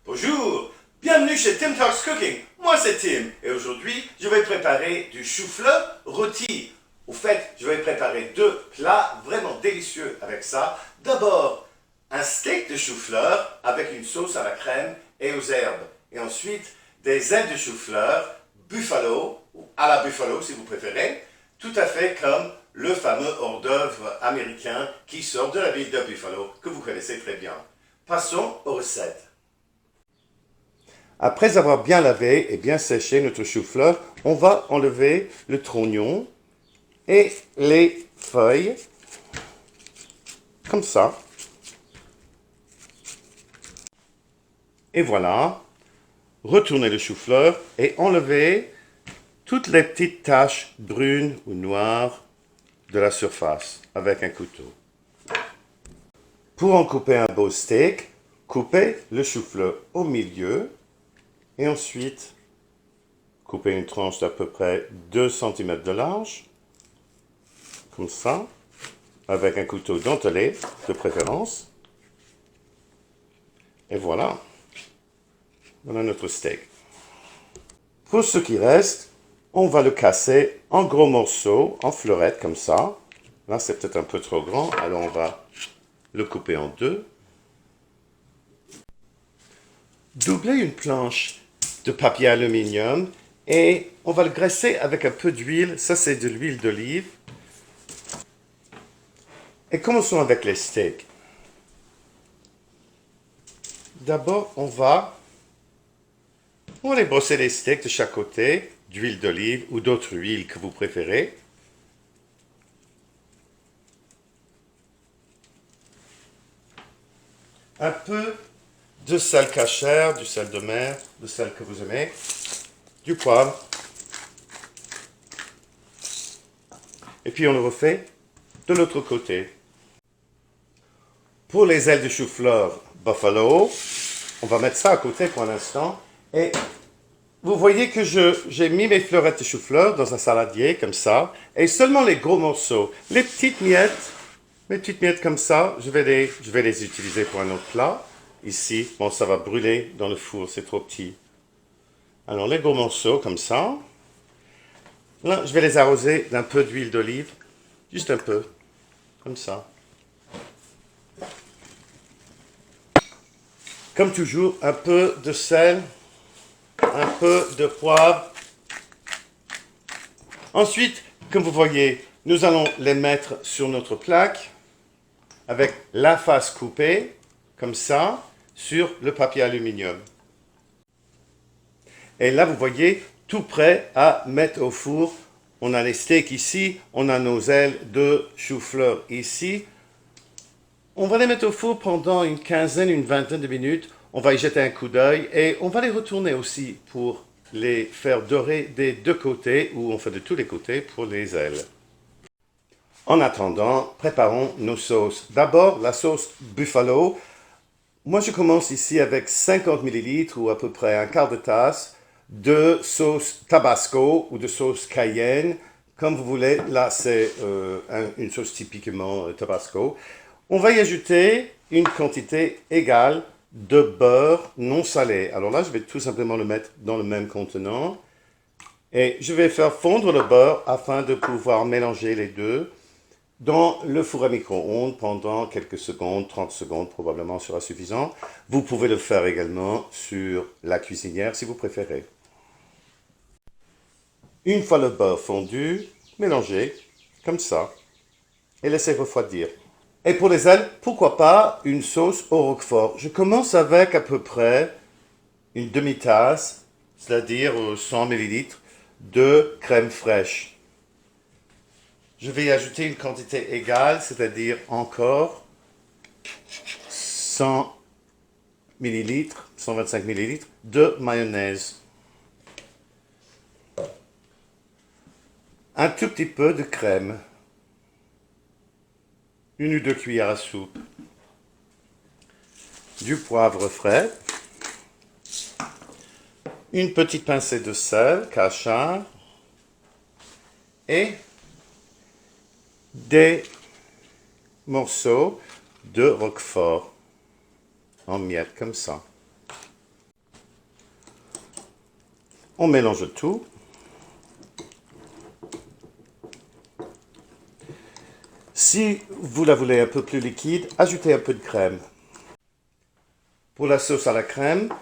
Bonjour, bienvenue chez Tim Talks Cooking. Moi c'est Tim et aujourd'hui je vais préparer du chou-fleur rôti. Au fait, je vais préparer deux plats vraiment délicieux avec ça. D'abord, un steak de chou-fleur avec une sauce à la crème et aux herbes. Et ensuite, des ailes de chou-fleur buffalo, ou à la buffalo si vous préférez, tout à fait comme le fameux hors-d'œuvre américain qui sort de la ville de Buffalo, que vous connaissez très bien. Passons aux recettes. Après avoir bien lavé et bien séché notre chou-fleur, on va enlever le trognon et les feuilles, comme ça. Et voilà, retournez le chou-fleur et enlevez toutes les petites taches brunes ou noires de la surface avec un couteau. Pour en couper un beau steak, coupez le chou-fleur au milieu et ensuite coupez une tranche d'à peu près 2 cm de large, comme ça, avec un couteau dentelé de préférence. Et voilà, voilà notre steak. Pour ce qui reste, on va le casser en gros morceaux, en fleurettes comme ça. Là, c'est peut-être un peu trop grand, alors on va le couper en deux. Doublez une planche de papier aluminium et on va le graisser avec un peu d'huile. Ça, c'est de l'huile d'olive. Et commençons avec les steaks. D'abord, on va les brosser les steaks de chaque côté, d'huile d'olive ou d'autres huiles que vous préférez. Un peu de sel cachère, du sel de mer, le sel que vous aimez, du poivre. Et puis on le refait de l'autre côté. Pour les ailes de chou-fleur buffalo, on va mettre ça à côté pour un instant. Et vous voyez que j'ai mis mes fleurettes de chou-fleur dans un saladier comme ça. Et seulement les gros morceaux, les petites miettes comme ça, je vais les utiliser pour un autre plat. Ici, bon, ça va brûler dans le four, c'est trop petit. Alors les gros morceaux comme ça. Là, je vais les arroser d'un peu d'huile d'olive, juste un peu, comme ça. Comme toujours, un peu de sel, un peu de poivre. Ensuite, comme vous voyez, nous allons les mettre sur notre plaque avec la face coupée, comme ça, sur le papier aluminium. Et là, vous voyez, tout prêt à mettre au four. On a les steaks ici, on a nos ailes de chou-fleur ici. On va les mettre au four pendant une quinzaine, une vingtaine de minutes. On va y jeter un coup d'œil et on va les retourner aussi pour les faire dorer des deux côtés, ou on fait de tous les côtés pour les ailes. En attendant, préparons nos sauces. D'abord, la sauce buffalo. Moi, je commence ici avec 50 ml ou à peu près un quart de tasse de sauce tabasco ou de sauce cayenne, comme vous voulez. Là, c'est une sauce typiquement tabasco. On va y ajouter une quantité égale de beurre non salé. Alors là, je vais tout simplement le mettre dans le même contenant. Et je vais faire fondre le beurre afin de pouvoir mélanger les deux dans le four à micro-ondes pendant quelques secondes, 30 secondes probablement sera suffisant. Vous pouvez le faire également sur la cuisinière si vous préférez. Une fois le beurre fondu, mélangez comme ça et laissez refroidir. Et pour les ailes, pourquoi pas une sauce au roquefort. Je commence avec à peu près une demi-tasse, c'est-à-dire 100 ml de crème fraîche. Je vais y ajouter une quantité égale, c'est-à-dire encore 100 ml, 125 ml de mayonnaise. Un tout petit peu de crème. Une ou deux cuillères à soupe. Du poivre frais. Une petite pincée de sel, cachard. Et des morceaux de roquefort en miettes comme ça. On mélange tout. Si vous la voulez un peu plus liquide, ajoutez un peu de crème. Pour la sauce à la crème,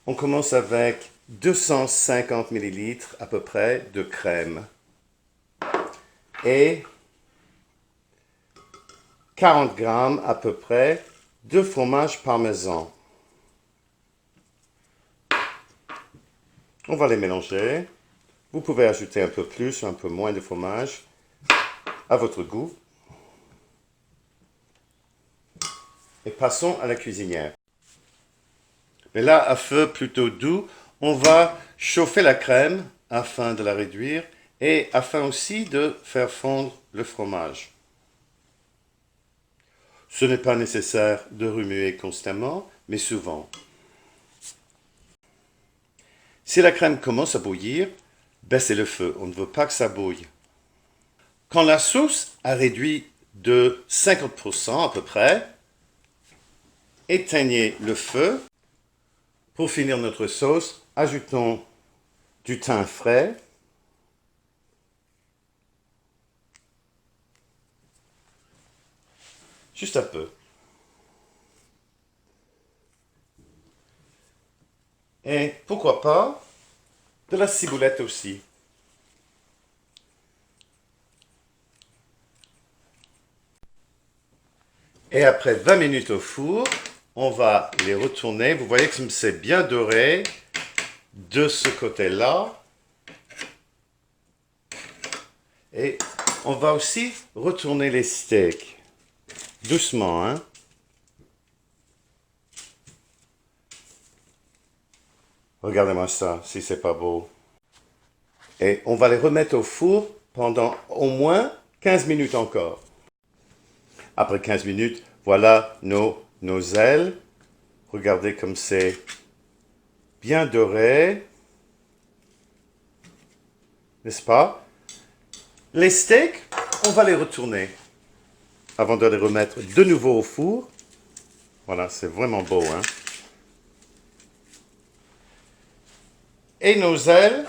on commence avec 250 ml à peu près de crème et 40 grammes à peu près de fromage parmesan. On va les mélanger. Vous pouvez ajouter un peu plus ou un peu moins de fromage à votre goût. Et passons à la cuisinière. Mais là, à feu plutôt doux, on va chauffer la crème afin de la réduire et afin aussi de faire fondre le fromage. Ce n'est pas nécessaire de remuer constamment, mais souvent. Si la crème commence à bouillir, baissez le feu, on ne veut pas que ça bouille. Quand la sauce a réduit de 50% à peu près, éteignez le feu. Pour finir notre sauce, ajoutons du thym frais, juste un peu. Et pourquoi pas de la ciboulette aussi. Et après 20 minutes au four, on va les retourner. Vous voyez que c'est bien doré de ce côté-là. Et on va aussi retourner les steaks. Doucement, hein. Regardez-moi ça, si c'est pas beau. Et on va les remettre au four pendant au moins 15 minutes encore. Après 15 minutes, voilà nos ailes. Regardez comme c'est bien doré. N'est-ce pas? Les steaks, on va les retourner avant de les remettre de nouveau au four. Voilà, c'est vraiment beau, hein? Et nos ailes,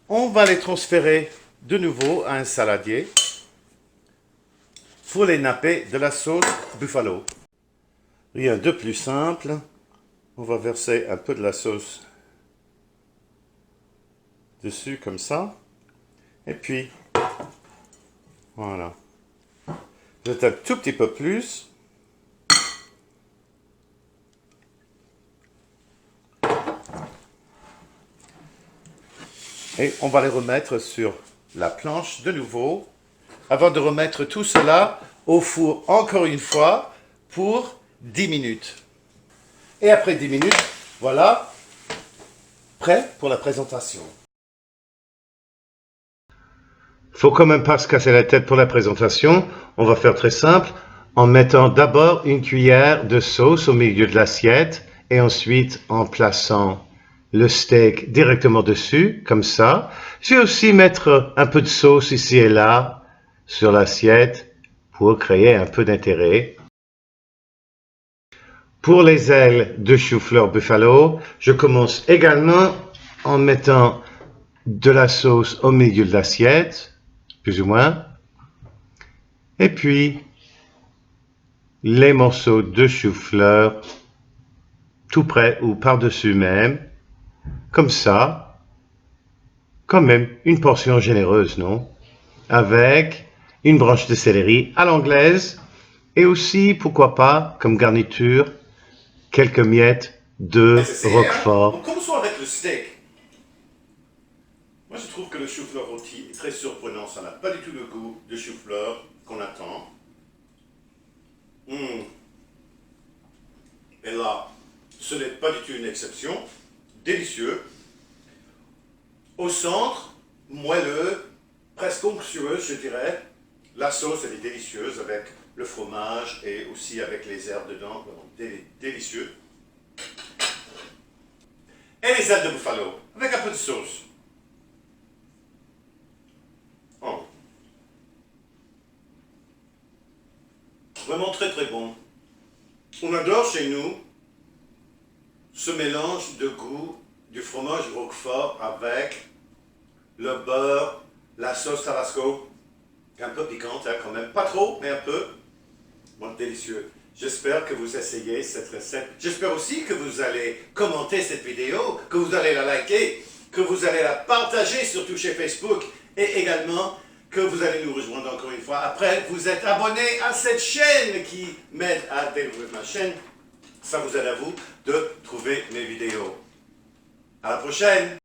on va les transférer de nouveau à un saladier pour les napper de la sauce buffalo. Rien de plus simple. On va verser un peu de la sauce dessus comme ça. Et puis, voilà. Jette un tout petit peu plus. Et on va les remettre sur la planche de nouveau avant de remettre tout cela au four encore une fois pour 10 minutes. Et après 10 minutes, voilà, prêt pour la présentation. Faut quand même pas se casser la tête pour la présentation. On va faire très simple en mettant d'abord une cuillère de sauce au milieu de l'assiette et ensuite en plaçant le steak directement dessus, comme ça. Je vais aussi mettre un peu de sauce ici et là sur l'assiette pour créer un peu d'intérêt. Pour les ailes de chou-fleur buffalo, je commence également en mettant de la sauce au milieu de l'assiette, plus ou moins. Et puis, les morceaux de chou-fleur tout près ou par-dessus même, comme ça. Quand même une portion généreuse, non? Avec une branche de céleri à l'anglaise et aussi, pourquoi pas, comme garniture, quelques miettes de roquefort. Commençons avec le steak. Moi, je trouve que le chou-fleur rôti est très surprenant. Ça n'a pas du tout le goût de chou-fleur qu'on attend. Et là, ce n'est pas du tout une exception. Délicieux. Au centre, moelleux, presque onctueuse, je dirais. La sauce, elle est délicieuse avec le fromage et aussi avec les herbes dedans. Délicieux. Et les ailes de buffalo, avec un peu de sauce. Oh. Vraiment très très bon. On adore chez nous ce mélange de goût du fromage Roquefort avec le beurre, la sauce Tabasco, un peu piquante hein, quand même, pas trop, mais un peu. Bon, délicieux. J'espère que vous essayez cette recette. J'espère aussi que vous allez commenter cette vidéo, que vous allez la liker, que vous allez la partager surtout chez Facebook et également que vous allez nous rejoindre encore une fois. Après, vous êtes abonné à cette chaîne qui m'aide à développer ma chaîne. Ça vous aide à vous de trouver mes vidéos. À la prochaine!